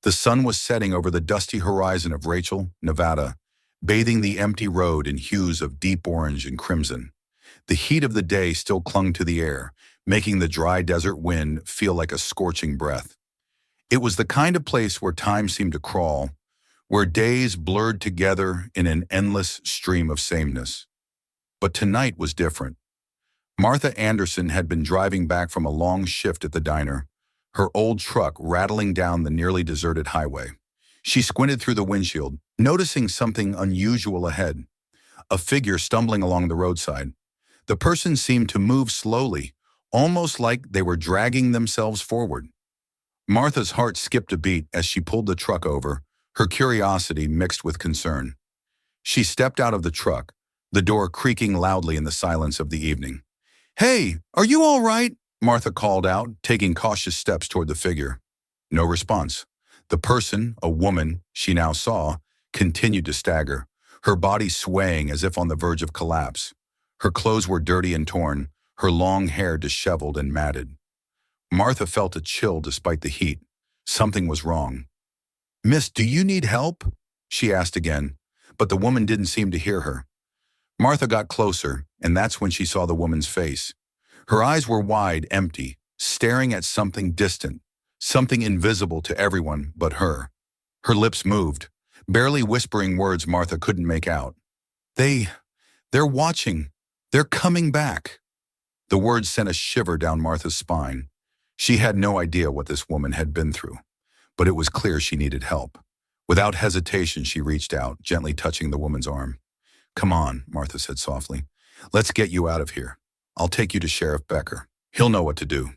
The sun was setting over the dusty horizon of Rachel, Nevada, bathing the empty road in hues of deep orange and crimson. The heat of the day still clung to the air, making the dry desert wind feel like a scorching breath. It was the kind of place where time seemed to crawl, where days blurred together in an endless stream of sameness. But tonight was different. Martha Anderson had been driving back from a long shift at the diner, her old truck rattling down the nearly deserted highway. She squinted through the windshield, noticing something unusual ahead, a figure stumbling along the roadside. The person seemed to move slowly, almost like they were dragging themselves forward. Martha's heart skipped a beat as she pulled the truck over, her curiosity mixed with concern. She stepped out of the truck, the door creaking loudly in the silence of the evening. "Hey, are you all right?" Martha called out, taking cautious steps toward the figure. No response. The person, a woman she now saw, continued to stagger, her body swaying as if on the verge of collapse. Her clothes were dirty and torn, her long hair disheveled and matted. Martha felt a chill despite the heat. Something was wrong. "Miss, do you need help?" she asked again, but the woman didn't seem to hear her. Martha got closer, and that's when she saw the woman's face. Her eyes were wide, empty, staring at something distant, something invisible to everyone but her. Her lips moved, barely whispering words Martha couldn't make out. They're watching. They're coming back." The words sent a shiver down Martha's spine. She had no idea what this woman had been through, but it was clear she needed help. Without hesitation, she reached out, gently touching the woman's arm. "Come on," Martha said softly. "Let's get you out of here. I'll take you to Sheriff Becker. He'll know what to do."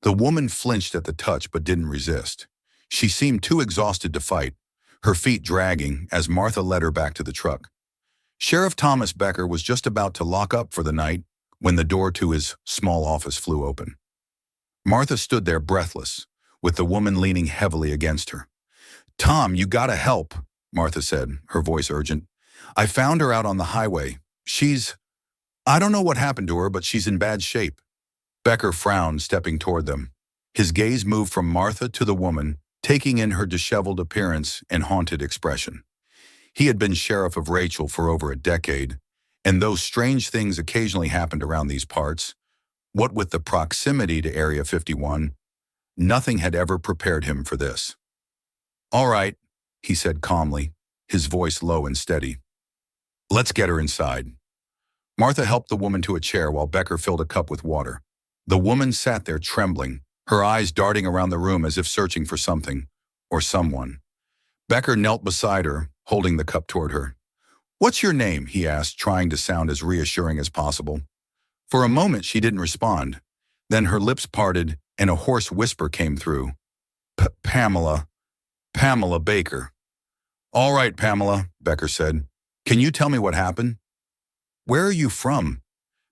The woman flinched at the touch but didn't resist. She seemed too exhausted to fight, her feet dragging as Martha led her back to the truck. Sheriff Thomas Becker was just about to lock up for the night when the door to his small office flew open. Martha stood there breathless, with the woman leaning heavily against her. "Tom, you gotta help," Martha said, her voice urgent. "I found her out on the highway. I don't know what happened to her, but she's in bad shape." Becker frowned, stepping toward them. His gaze moved from Martha to the woman, taking in her disheveled appearance and haunted expression. He had been sheriff of Rachel for over a decade, and though strange things occasionally happened around these parts, what with the proximity to Area 51, nothing had ever prepared him for this. "All right," he said calmly, his voice low and steady. "Let's get her inside." Martha helped the woman to a chair while Becker filled a cup with water. The woman sat there trembling, her eyes darting around the room as if searching for something, or someone. Becker knelt beside her, holding the cup toward her. "What's your name?" he asked, trying to sound as reassuring as possible. For a moment she didn't respond. Then her lips parted and a hoarse whisper came through. Pamela Baker." "All right, Pamela," Becker said. "Can you tell me what happened?" "Where are you from?"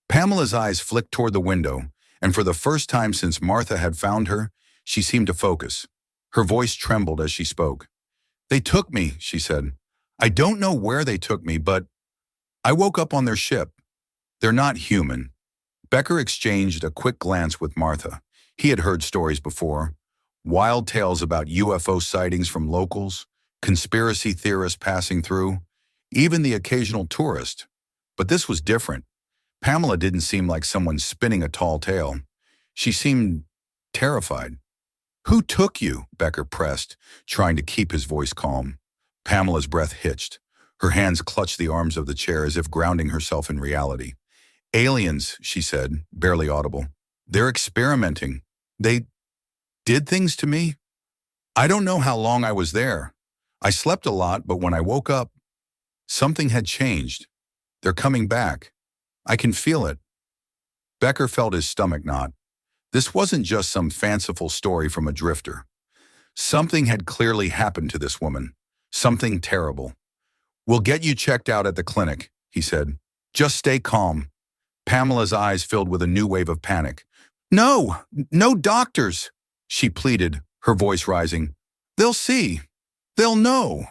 Pamela's eyes flicked toward the window, and for the first time since Martha had found her, she seemed to focus. Her voice trembled as she spoke. "They took me," she said. "I don't know where they took me, but I woke up on their ship. They're not human." Becker exchanged a quick glance with Martha. He had heard stories before. Wild tales about UFO sightings from locals, conspiracy theorists passing through, even the occasional tourist. But this was different. Pamela didn't seem like someone spinning a tall tale. She seemed terrified. "Who took you?" Becker pressed, trying to keep his voice calm. Pamela's breath hitched. Her hands clutched the arms of the chair as if grounding herself in reality. "Aliens," she said, barely audible. "They're experimenting. They did things to me. I don't know how long I was there. I slept a lot, but when I woke up, something had changed. They're coming back. I can feel it." Becker felt his stomach knot. This wasn't just some fanciful story from a drifter. Something had clearly happened to this woman. Something terrible. "We'll get you checked out at the clinic," he said. "Just stay calm." Pamela's eyes filled with a new wave of panic. No doctors," she pleaded, her voice rising. "They'll see. They'll know.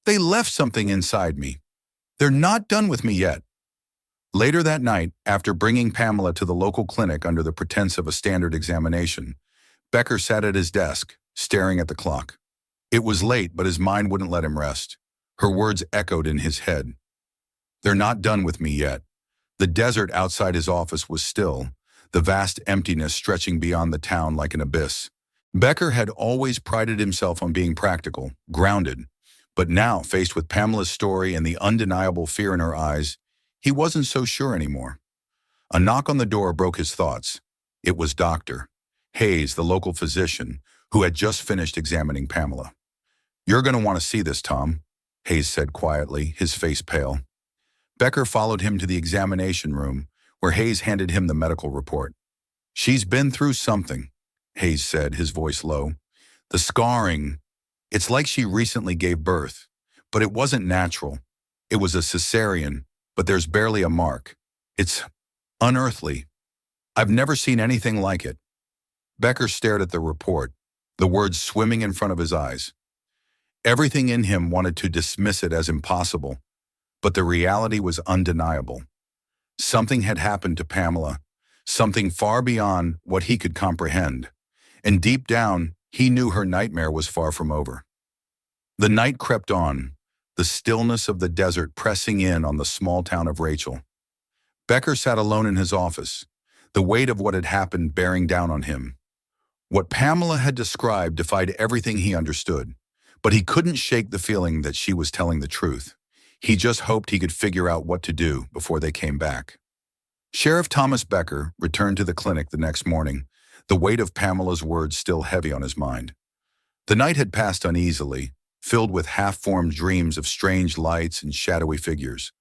They left something inside me. They're not done with me yet." Later that night, after bringing Pamela to the local clinic under the pretense of a standard examination, Becker sat at his desk, staring at the clock. It was late, but his mind wouldn't let him rest. Her words echoed in his head. They're not done with me yet. The desert outside his office was still, the vast emptiness stretching beyond the town like an abyss. Becker had always prided himself on being practical, grounded, but now, faced with Pamela's story and the undeniable fear in her eyes, he wasn't so sure anymore. A knock on the door broke his thoughts. It was Dr. Hayes, the local physician, who had just finished examining Pamela. "You're going to want to see this, Tom," Hayes said quietly, his face pale. Becker followed him to the examination room, where Hayes handed him the medical report. "She's been through something," Hayes said, his voice low. "The scarring, it's like she recently gave birth, but it wasn't natural. It was a cesarean, but there's barely a mark. It's unearthly. I've never seen anything like it." Becker stared at the report, the words swimming in front of his eyes. Everything in him wanted to dismiss it as impossible, but the reality was undeniable. Something had happened to Pamela, something far beyond what he could comprehend, and deep down, he knew her nightmare was far from over. The night crept on, the stillness of the desert pressing in on the small town of Rachel. Becker sat alone in his office, the weight of what had happened bearing down on him. What Pamela had described defied everything he understood, but he couldn't shake the feeling that she was telling the truth. He just hoped he could figure out what to do before they came back. Sheriff Thomas Becker returned to the clinic the next morning, the weight of Pamela's words still heavy on his mind. The night had passed uneasily, filled with half-formed dreams of strange lights and shadowy figures.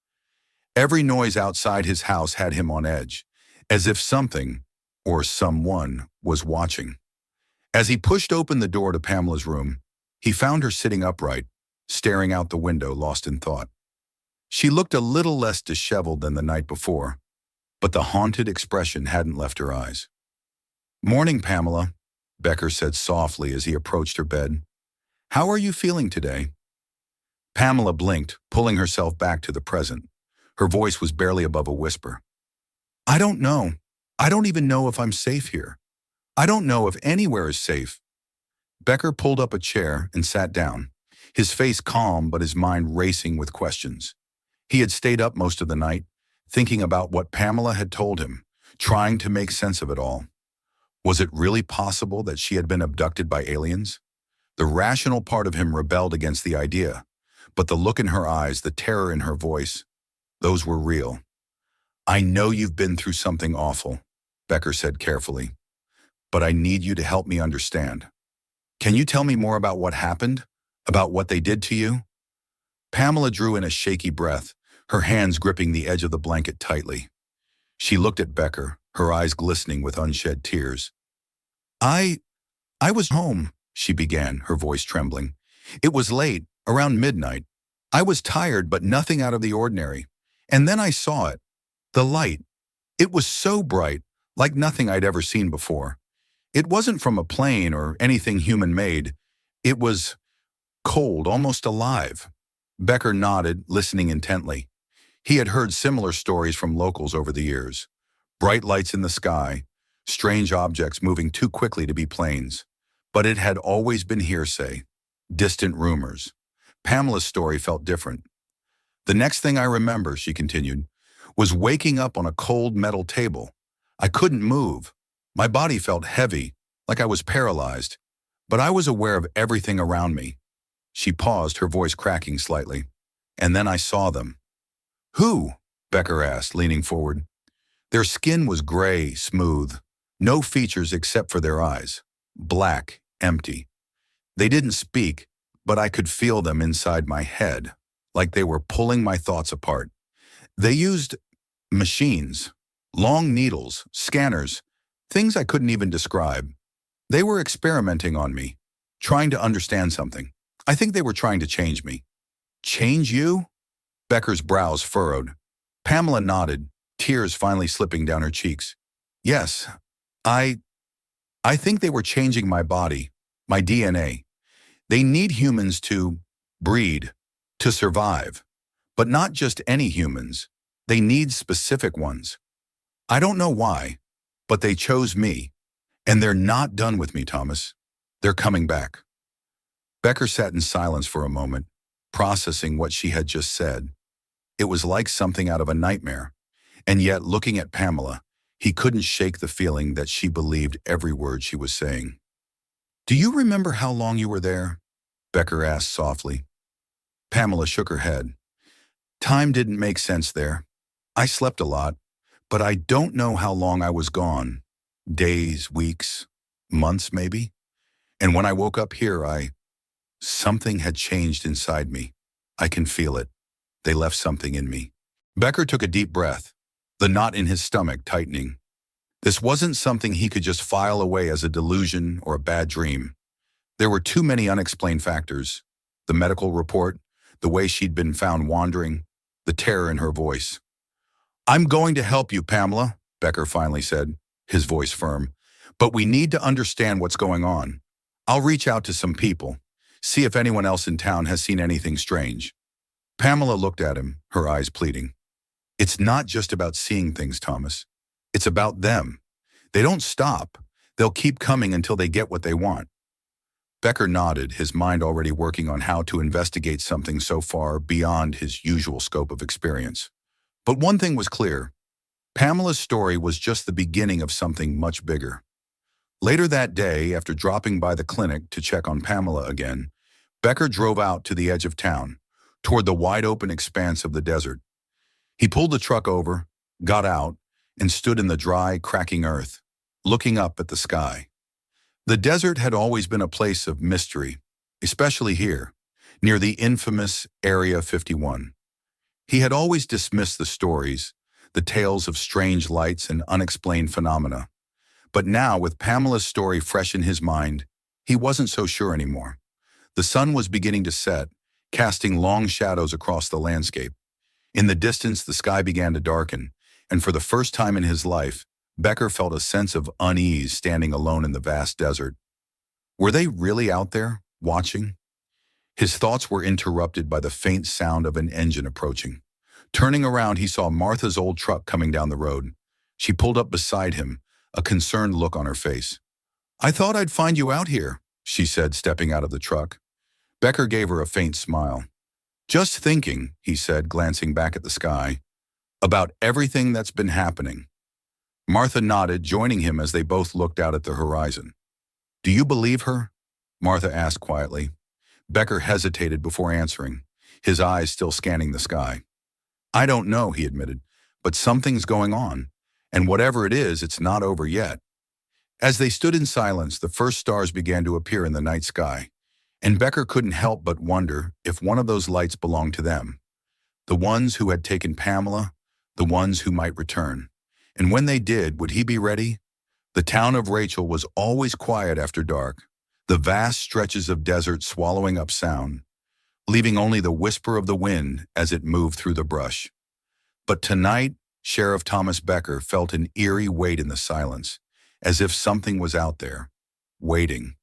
Every noise outside his house had him on edge, as if something, or someone, was watching. As he pushed open the door to Pamela's room, he found her sitting upright, staring out the window, lost in thought. She looked a little less disheveled than the night before, but the haunted expression hadn't left her eyes. "Morning, Pamela," Becker said softly as he approached her bed. "How are you feeling today?" Pamela blinked, pulling herself back to the present. Her voice was barely above a whisper. "I don't know. I don't even know if I'm safe here. I don't know if anywhere is safe." Becker pulled up a chair and sat down, his face calm but his mind racing with questions. He had stayed up most of the night, thinking about what Pamela had told him, trying to make sense of it all. Was it really possible that she had been abducted by aliens? The rational part of him rebelled against the idea, but the look in her eyes, the terror in her voice, those were real. "I know you've been through something awful," Becker said carefully, "but I need you to help me understand. Can you tell me more about what happened? About what they did to you?" Pamela drew in a shaky breath, her hands gripping the edge of the blanket tightly. She looked at Becker, her eyes glistening with unshed tears. I was home," she began, her voice trembling. "It was late, around midnight. I was tired, but nothing out of the ordinary. And then I saw it. The light. It was so bright, like nothing I'd ever seen before. It wasn't from a plane or anything human-made. It was cold, almost alive." Becker nodded, listening intently. He had heard similar stories from locals over the years. Bright lights in the sky, strange objects moving too quickly to be planes. But it had always been hearsay, distant rumors. Pamela's story felt different. "The next thing I remember," she continued, "was waking up on a cold metal table. I couldn't move. My body felt heavy, like I was paralyzed, but I was aware of everything around me." She paused, her voice cracking slightly. "And then I saw them." "Who?" Becker asked, leaning forward. "Their skin was gray, smooth, no features except for their eyes. Black, empty. They didn't speak, but I could feel them inside my head, like they were pulling my thoughts apart. They used machines, long needles, scanners, things I couldn't even describe. They were experimenting on me, trying to understand something. I think they were trying to change me." "Change you?" Becker's brows furrowed. Pamela nodded, tears finally slipping down her cheeks. "Yes, I think they were changing my body, my DNA. They need humans to breed, to survive. But not just any humans. They need specific ones. I don't know why, but they chose me. And they're not done with me, Thomas. They're coming back." Becker sat in silence for a moment, processing what she had just said. It was like something out of a nightmare, and yet, looking at Pamela, he couldn't shake the feeling that she believed every word she was saying. "Do you remember how long you were there?" Becker asked softly. Pamela shook her head. "Time didn't make sense there. I slept a lot, but I don't know how long I was gone. Days, weeks, months maybe. And when I woke up here, something had changed inside me. I can feel it. They left something in me." Becker took a deep breath, the knot in his stomach tightening. This wasn't something he could just file away as a delusion or a bad dream. There were too many unexplained factors. The medical report, the way she'd been found wandering, the terror in her voice. "I'm going to help you, Pamela," Becker finally said, his voice firm. "But we need to understand what's going on. I'll reach out to some people, see if anyone else in town has seen anything strange." Pamela looked at him, her eyes pleading. "It's not just about seeing things, Thomas. It's about them. They don't stop. They'll keep coming until they get what they want." Becker nodded, his mind already working on how to investigate something so far beyond his usual scope of experience. But one thing was clear. Pamela's story was just the beginning of something much bigger. Later that day, after dropping by the clinic to check on Pamela again, Becker drove out to the edge of town, toward the wide-open expanse of the desert. He pulled the truck over, got out, and stood in the dry, cracking earth, looking up at the sky. The desert had always been a place of mystery, especially here, near the infamous Area 51. He had always dismissed the stories, the tales of strange lights and unexplained phenomena. But now, with Pamela's story fresh in his mind, he wasn't so sure anymore. The sun was beginning to set, casting long shadows across the landscape. In the distance, the sky began to darken, and for the first time in his life, Becker felt a sense of unease standing alone in the vast desert. Were they really out there, watching? His thoughts were interrupted by the faint sound of an engine approaching. Turning around, he saw Martha's old truck coming down the road. She pulled up beside him, a concerned look on her face. "I thought I'd find you out here," she said, stepping out of the truck. Becker gave her a faint smile. "Just thinking," he said, glancing back at the sky, "about everything that's been happening." Martha nodded, joining him as they both looked out at the horizon. "Do you believe her?" Martha asked quietly. Becker hesitated before answering, his eyes still scanning the sky. "I don't know," he admitted, "but something's going on, and whatever it is, it's not over yet." As they stood in silence, the first stars began to appear in the night sky, and Becker couldn't help but wonder if one of those lights belonged to them. The ones who had taken Pamela, the ones who might return. And when they did, would he be ready? The town of Rachel was always quiet after dark, the vast stretches of desert swallowing up sound, leaving only the whisper of the wind as it moved through the brush. But tonight, Sheriff Thomas Becker felt an eerie weight in the silence, as if something was out there, waiting.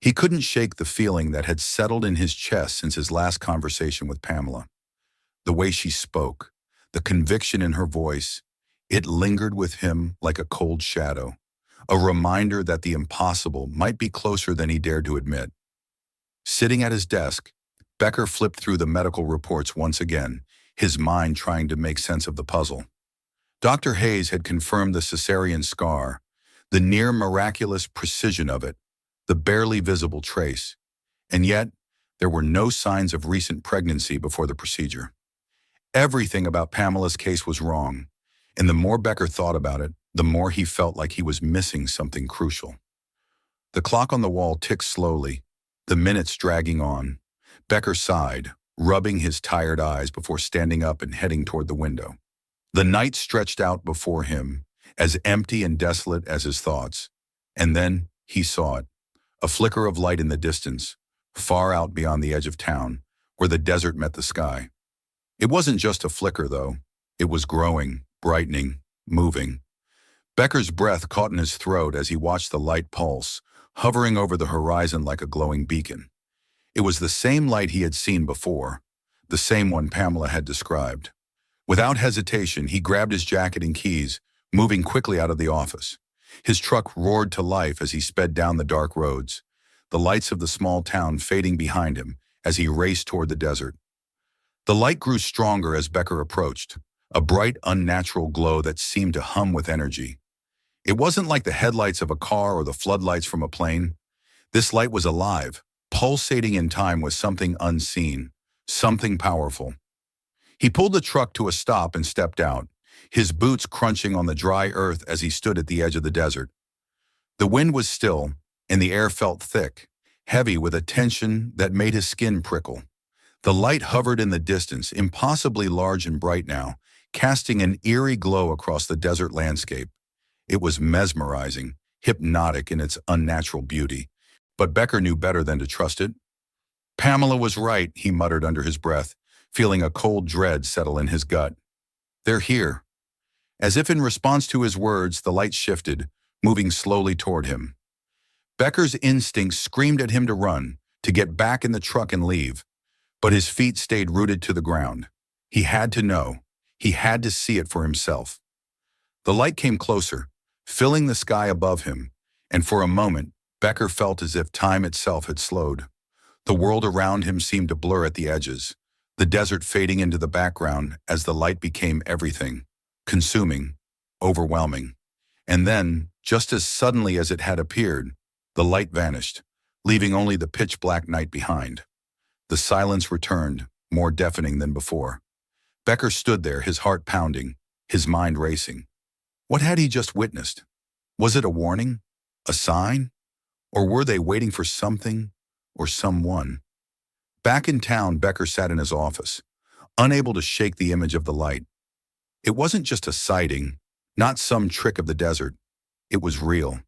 He couldn't shake the feeling that had settled in his chest since his last conversation with Pamela. The way she spoke, the conviction in her voice, it lingered with him like a cold shadow, a reminder that the impossible might be closer than he dared to admit. Sitting at his desk, Becker flipped through the medical reports once again, his mind trying to make sense of the puzzle. Dr. Hayes had confirmed the cesarean scar, the near miraculous precision of it, the barely visible trace, and yet there were no signs of recent pregnancy before the procedure. Everything about Pamela's case was wrong, and the more Becker thought about it, the more he felt like he was missing something crucial. The clock on the wall ticked slowly, the minutes dragging on. Becker sighed, rubbing his tired eyes before standing up and heading toward the window. The night stretched out before him, as empty and desolate as his thoughts. And then he saw it, a flicker of light in the distance, far out beyond the edge of town, where the desert met the sky. It wasn't just a flicker, though. It was growing, brightening, moving. Becker's breath caught in his throat as he watched the light pulse, hovering over the horizon like a glowing beacon. It was the same light he had seen before, the same one Pamela had described. Without hesitation, he grabbed his jacket and keys, moving quickly out of the office. His truck roared to life as he sped down the dark roads. the lights of the small town fading behind him as he raced toward the desert. The light grew stronger as Becker approached, a bright, unnatural glow that seemed to hum with energy. It wasn't like the headlights of a car or the floodlights from a plane. This light was alive, pulsating in time with something unseen, something powerful. He pulled the truck to a stop and stepped out, his boots crunching on the dry earth as he stood at the edge of the desert. The wind was still, and the air felt thick, heavy with a tension that made his skin prickle. The light hovered in the distance, impossibly large and bright now, casting an eerie glow across the desert landscape. It was mesmerizing, hypnotic in its unnatural beauty, but Becker knew better than to trust it. Pamela was right, he muttered under his breath, feeling a cold dread settle in his gut. They're here. As if in response to his words, the light shifted, moving slowly toward him. Becker's instincts screamed at him to run, to get back in the truck and leave, but his feet stayed rooted to the ground. He had to know. He had to see it for himself. The light came closer, filling the sky above him, and for a moment, Becker felt as if time itself had slowed. The world around him seemed to blur at the edges, the desert fading into the background as the light became everything, consuming, overwhelming. And then, just as suddenly as it had appeared, the light vanished, leaving only the pitch-black night behind. The silence returned, more deafening than before. Becker stood there, his heart pounding, his mind racing. What had he just witnessed? Was it a warning? A sign? Or were they waiting for something or someone? Back in town, Becker sat in his office, unable to shake the image of the light. It wasn't just a sighting, not some trick of the desert. It was real.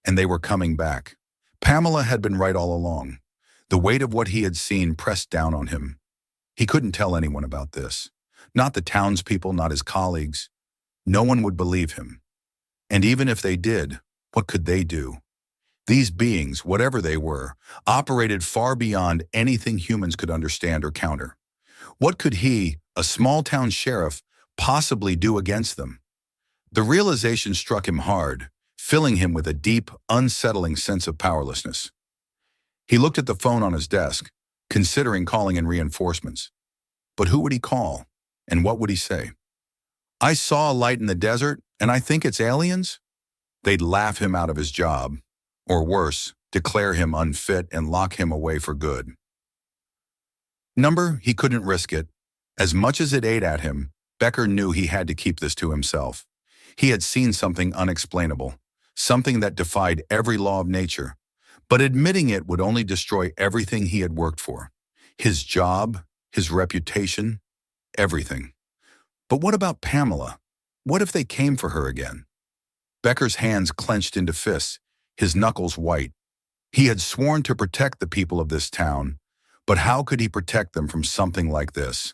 And they were coming back. Pamela had been right all along. The weight of what he had seen pressed down on him. He couldn't tell anyone about this. Not the townspeople, not his colleagues. No one would believe him. And even if they did, what could they do? These beings, whatever they were, operated far beyond anything humans could understand or counter. What could he, a small-town sheriff, possibly do against them? The realization struck him hard, filling him with a deep, unsettling sense of powerlessness. He looked at the phone on his desk, considering calling in reinforcements. But who would he call, and what would he say? I saw a light in the desert, and I think it's aliens? They'd laugh him out of his job, or worse, declare him unfit and lock him away for good. He couldn't risk it. As much as it ate at him, Becker knew he had to keep this to himself. He had seen something unexplainable, something that defied every law of nature, but admitting it would only destroy everything he had worked for. His job, his reputation, everything. But what about Pamela? What if they came for her again? Becker's hands clenched into fists, his knuckles white. He had sworn to protect the people of this town, but how could he protect them from something like this?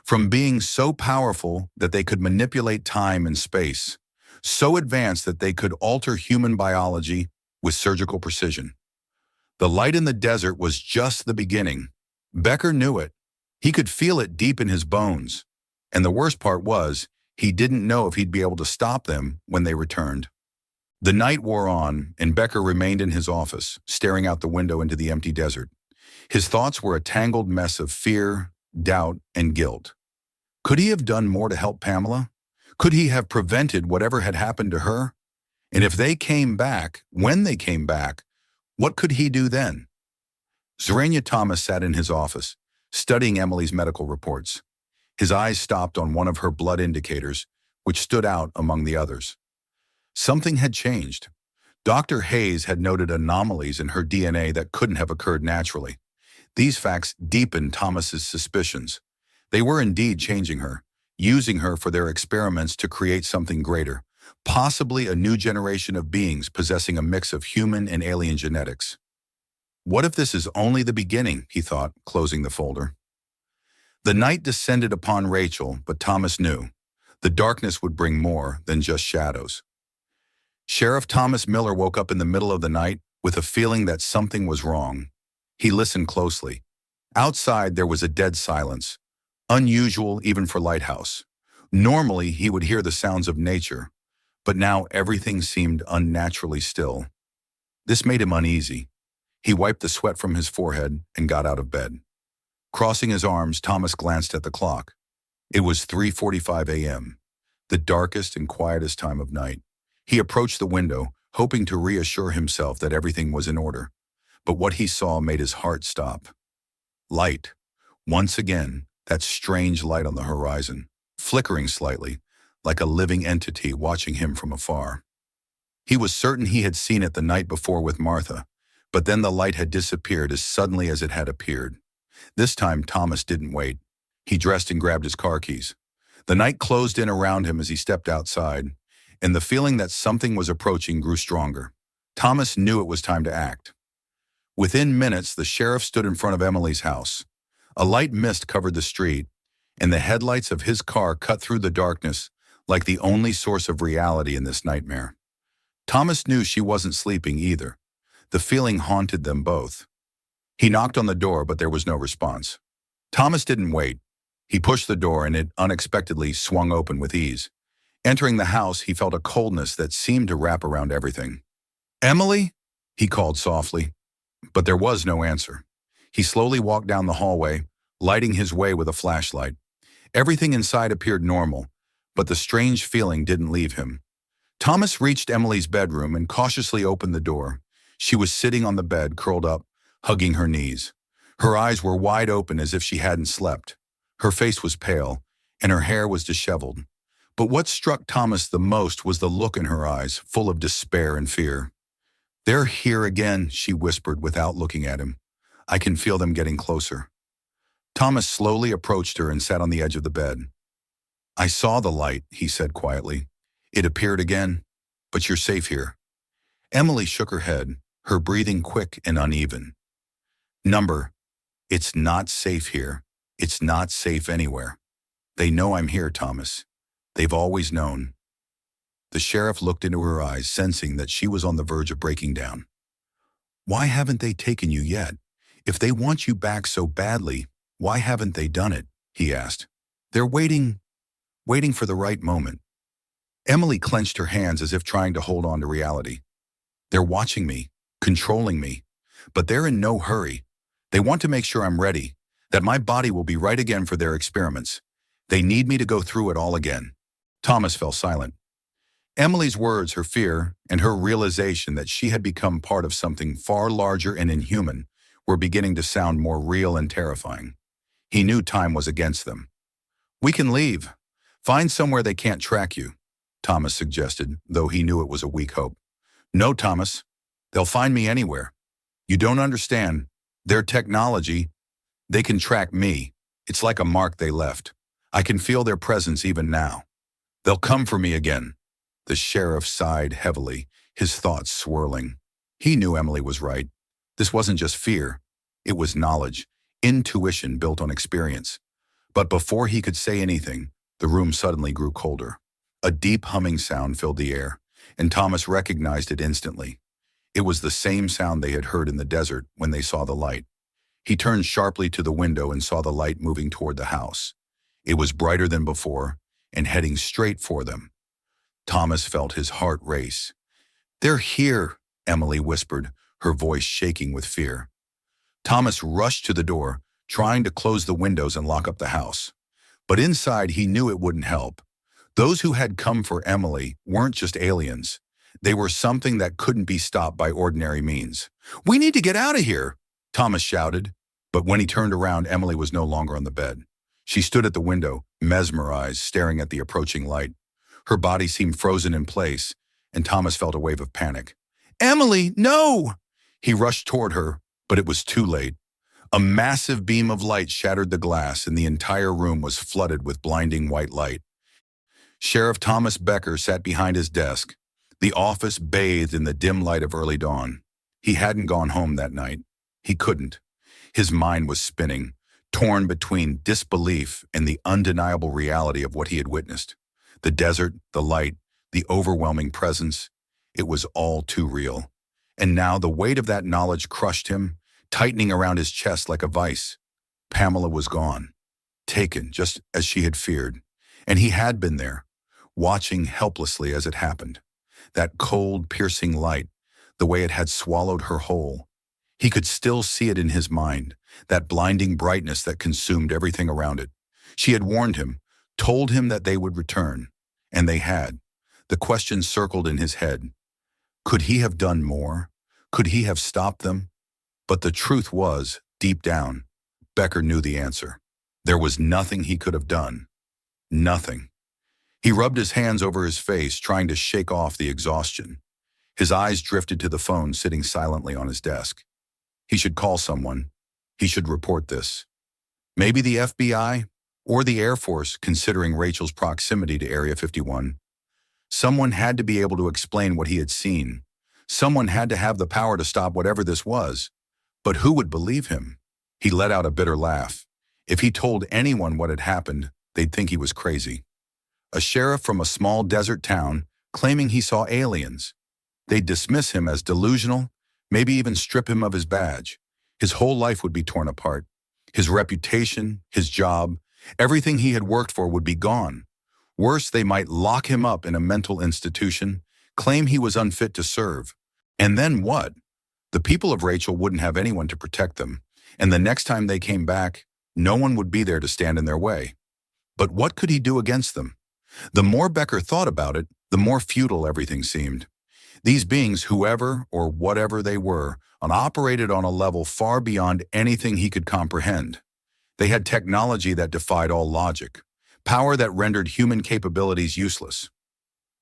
From being so powerful that they could manipulate time and space, so advanced that they could alter human biology with surgical precision. The light in the desert was just the beginning. Becker knew it. He could feel it deep in his bones. And the worst part was, he didn't know if he'd be able to stop them when they returned. The night wore on, and Becker remained in his office, staring out the window into the empty desert. His thoughts were a tangled mess of fear, doubt, and guilt. Could he have done more to help Pamela? Could he have prevented whatever had happened to her? And if they came back, when they came back, what could he do then? Zerania Thomas sat in his office, studying Emily's medical reports. His eyes stopped on one of her blood indicators, which stood out among the others. Something had changed. Dr. Hayes had noted anomalies in her DNA that couldn't have occurred naturally. These facts deepened Thomas's suspicions. They were indeed changing her, using her for their experiments to create something greater, possibly a new generation of beings possessing a mix of human and alien genetics. What if this is only the beginning, he thought, closing the folder. The night descended upon Rachel, but Thomas knew the darkness would bring more than just shadows. Sheriff Thomas Miller woke up in the middle of the night with a feeling that something was wrong. He listened closely. Outside there was a dead silence, unusual even for Lighthouse. Normally he would hear the sounds of nature, but now everything seemed unnaturally still. This made him uneasy. He wiped the sweat from his forehead and got out of bed. Crossing his arms, Thomas glanced at the clock. It was 3:45 a.m., the darkest and quietest time of night. He approached the window, hoping to reassure himself that everything was in order. But what he saw made his heart stop. Light. Once again, that strange light on the horizon, flickering slightly, like a living entity watching him from afar. He was certain he had seen it the night before with Martha, but then the light had disappeared as suddenly as it had appeared. This time, Thomas didn't wait. He dressed and grabbed his car keys. The night closed in around him as he stepped outside, and the feeling that something was approaching grew stronger. Thomas knew it was time to act. Within minutes, the sheriff stood in front of Emily's house. A light mist covered the street, and the headlights of his car cut through the darkness like the only source of reality in this nightmare. Thomas knew she wasn't sleeping either. The feeling haunted them both. He knocked on the door, but there was no response. Thomas didn't wait. He pushed the door, and it unexpectedly swung open with ease. Entering the house, he felt a coldness that seemed to wrap around everything. "Emily?" he called softly, but there was no answer. He slowly walked down the hallway, lighting his way with a flashlight. Everything inside appeared normal, but the strange feeling didn't leave him. Thomas reached Emily's bedroom and cautiously opened the door. She was sitting on the bed, curled up, hugging her knees. Her eyes were wide open as if she hadn't slept. Her face was pale, and her hair was disheveled. But what struck Thomas the most was the look in her eyes, full of despair and fear. "They're here again," she whispered without looking at him. "I can feel them getting closer." Thomas slowly approached her and sat on the edge of the bed. "I saw the light," he said quietly. "It appeared again, but you're safe here." Emily shook her head, her breathing quick and uneven. "It's not safe here. It's not safe anywhere. They know I'm here, Thomas. They've always known." The sheriff looked into her eyes, sensing that she was on the verge of breaking down. "Why haven't they taken you yet? If they want you back so badly, why haven't they done it?" he asked. "They're waiting for the right moment." Emily clenched her hands as if trying to hold on to reality. "They're watching me, controlling me, but they're in no hurry. They want to make sure I'm ready, that my body will be right again for their experiments. They need me to go through it all again." Thomas fell silent. Emily's words, her fear, and her realization that she had become part of something far larger and inhuman were beginning to sound more real and terrifying. He knew time was against them. "We can leave. Find somewhere they can't track you," Thomas suggested, though he knew it was a weak hope. "No, Thomas. They'll find me anywhere. You don't understand. Their technology, they can track me. It's like a mark they left. I can feel their presence even now. They'll come for me again." The sheriff sighed heavily, his thoughts swirling. He knew Emily was right. This wasn't just fear. It was knowledge, intuition built on experience. But before he could say anything, the room suddenly grew colder. A deep humming sound filled the air, and Thomas recognized it instantly. It was the same sound they had heard in the desert when they saw the light. He turned sharply to the window and saw the light moving toward the house. It was brighter than before and heading straight for them. Thomas felt his heart race. "They're here," Emily whispered, her voice shaking with fear. Thomas rushed to the door, trying to close the windows and lock up the house. But inside, he knew it wouldn't help. Those who had come for Emily weren't just aliens. They were something that couldn't be stopped by ordinary means. "We need to get out of here," Thomas shouted. But when he turned around, Emily was no longer on the bed. She stood at the window, mesmerized, staring at the approaching light. Her body seemed frozen in place, and Thomas felt a wave of panic. "Emily, no!" He rushed toward her, but it was too late. A massive beam of light shattered the glass, and the entire room was flooded with blinding white light. Sheriff Thomas Becker sat behind his desk, the office bathed in the dim light of early dawn. He hadn't gone home that night. He couldn't. His mind was spinning, torn between disbelief and the undeniable reality of what he had witnessed. The desert, the light, the overwhelming presence. It was all too real. And now the weight of that knowledge crushed him, tightening around his chest like a vice. Pamela was gone, taken just as she had feared. And he had been there, watching helplessly as it happened. That cold, piercing light, the way it had swallowed her whole. He could still see it in his mind, that blinding brightness that consumed everything around it. She had warned him, told him that they would return, and they had. The question circled in his head. Could he have done more? Could he have stopped them? But the truth was, deep down, Becker knew the answer. There was nothing he could have done. Nothing. He rubbed his hands over his face, trying to shake off the exhaustion. His eyes drifted to the phone sitting silently on his desk. He should call someone. He should report this. Maybe the FBI or the Air Force, considering Rachel's proximity to Area 51. Someone had to be able to explain what he had seen. Someone had to have the power to stop whatever this was. But who would believe him? He let out a bitter laugh. If he told anyone what had happened, they'd think he was crazy. A sheriff from a small desert town claiming he saw aliens. They'd dismiss him as delusional, maybe even strip him of his badge. His whole life would be torn apart. His reputation, his job, everything he had worked for would be gone. Worse, they might lock him up in a mental institution, claim he was unfit to serve. And then what? The people of Rachel wouldn't have anyone to protect them, and the next time they came back, no one would be there to stand in their way. But what could he do against them? The more Becker thought about it, the more futile everything seemed. These beings, whoever or whatever they were, operated on a level far beyond anything he could comprehend. They had technology that defied all logic, power that rendered human capabilities useless.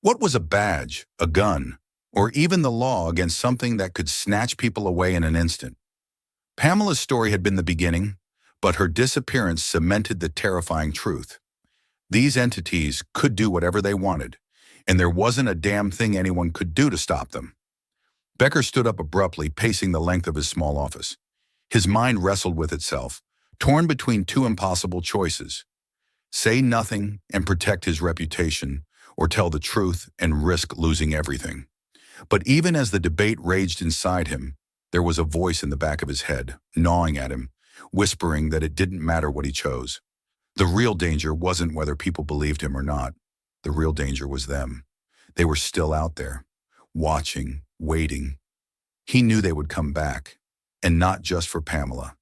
What was a badge, a gun, or even the law against something that could snatch people away in an instant? Pamela's story had been the beginning, but her disappearance cemented the terrifying truth. These entities could do whatever they wanted, and there wasn't a damn thing anyone could do to stop them. Becker stood up abruptly, pacing the length of his small office. His mind wrestled with itself, torn between two impossible choices. Say nothing and protect his reputation, or tell the truth and risk losing everything. But even as the debate raged inside him, there was a voice in the back of his head, gnawing at him, whispering that it didn't matter what he chose. The real danger wasn't whether people believed him or not. The real danger was them. They were still out there, watching, waiting. He knew they would come back, and not just for Pamela.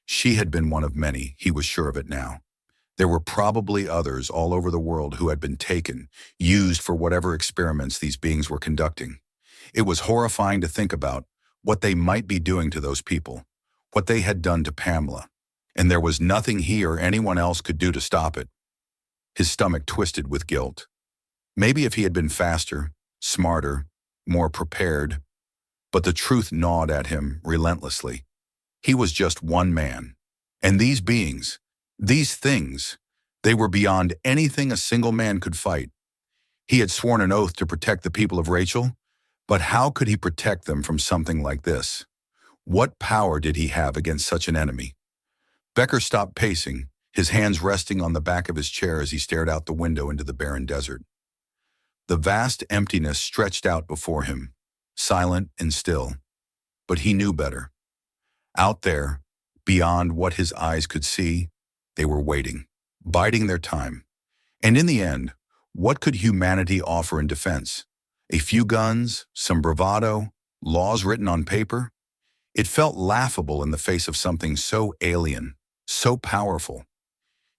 She had been one of many, he was sure of it now. There were probably others all over the world who had been taken, used for whatever experiments these beings were conducting. It was horrifying to think about what they might be doing to those people, what they had done to Pamela, and there was nothing he or anyone else could do to stop it. His stomach twisted with guilt. Maybe if he had been faster, smarter, more prepared, but the truth gnawed at him relentlessly. He was just one man, and these beings, these things, they were beyond anything a single man could fight. He had sworn an oath to protect the people of Rachel, but how could he protect them from something like this? What power did he have against such an enemy? Becker stopped pacing, his hands resting on the back of his chair as he stared out the window into the barren desert. The vast emptiness stretched out before him, silent and still, but he knew better. Out there, beyond what his eyes could see, they were waiting, biding their time. And in the end, what could humanity offer in defense? A few guns, some bravado, laws written on paper? It felt laughable in the face of something so alien, so powerful.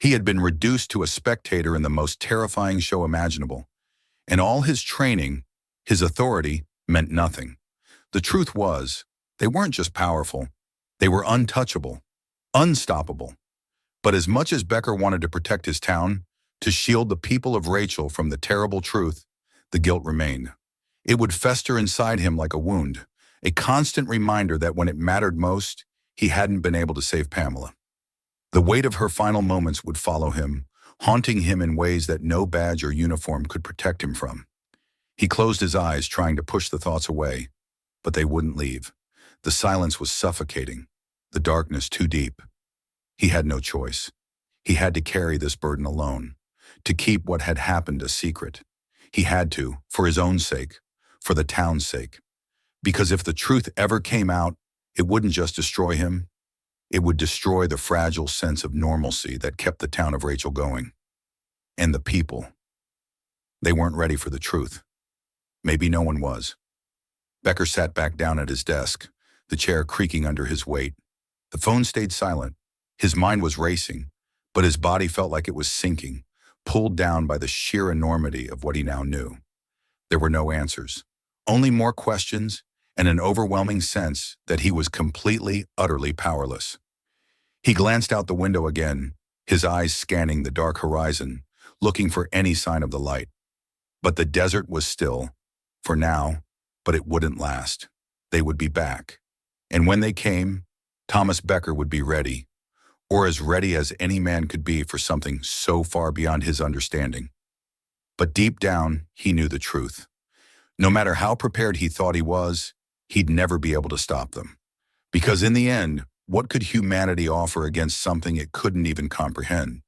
He had been reduced to a spectator in the most terrifying show imaginable, and all his training, his authority, meant nothing. The truth was, they weren't just powerful, they were untouchable, unstoppable. But as much as Becker wanted to protect his town, to shield the people of Rachel from the terrible truth, the guilt remained. It would fester inside him like a wound, a constant reminder that when it mattered most, he hadn't been able to save Pamela. The weight of her final moments would follow him, haunting him in ways that no badge or uniform could protect him from. He closed his eyes, trying to push the thoughts away, but they wouldn't leave. The silence was suffocating, the darkness too deep. He had no choice. He had to carry this burden alone, to keep what had happened a secret. He had to, for his own sake, for the town's sake. Because if the truth ever came out, it wouldn't just destroy him, it would destroy the fragile sense of normalcy that kept the town of Rachel going. And the people. They weren't ready for the truth. Maybe no one was. Becker sat back down at his desk, the chair creaking under his weight. The phone stayed silent. His mind was racing, but his body felt like it was sinking, pulled down by the sheer enormity of what he now knew. There were no answers, only more questions and an overwhelming sense that he was completely, utterly powerless. He glanced out the window again, his eyes scanning the dark horizon, looking for any sign of the light. But the desert was still, for now, but it wouldn't last. They would be back. And when they came, Thomas Becker would be ready, or as ready as any man could be for something so far beyond his understanding. But deep down, he knew the truth. No matter how prepared he thought he was, he'd never be able to stop them. Because in the end, what could humanity offer against something it couldn't even comprehend?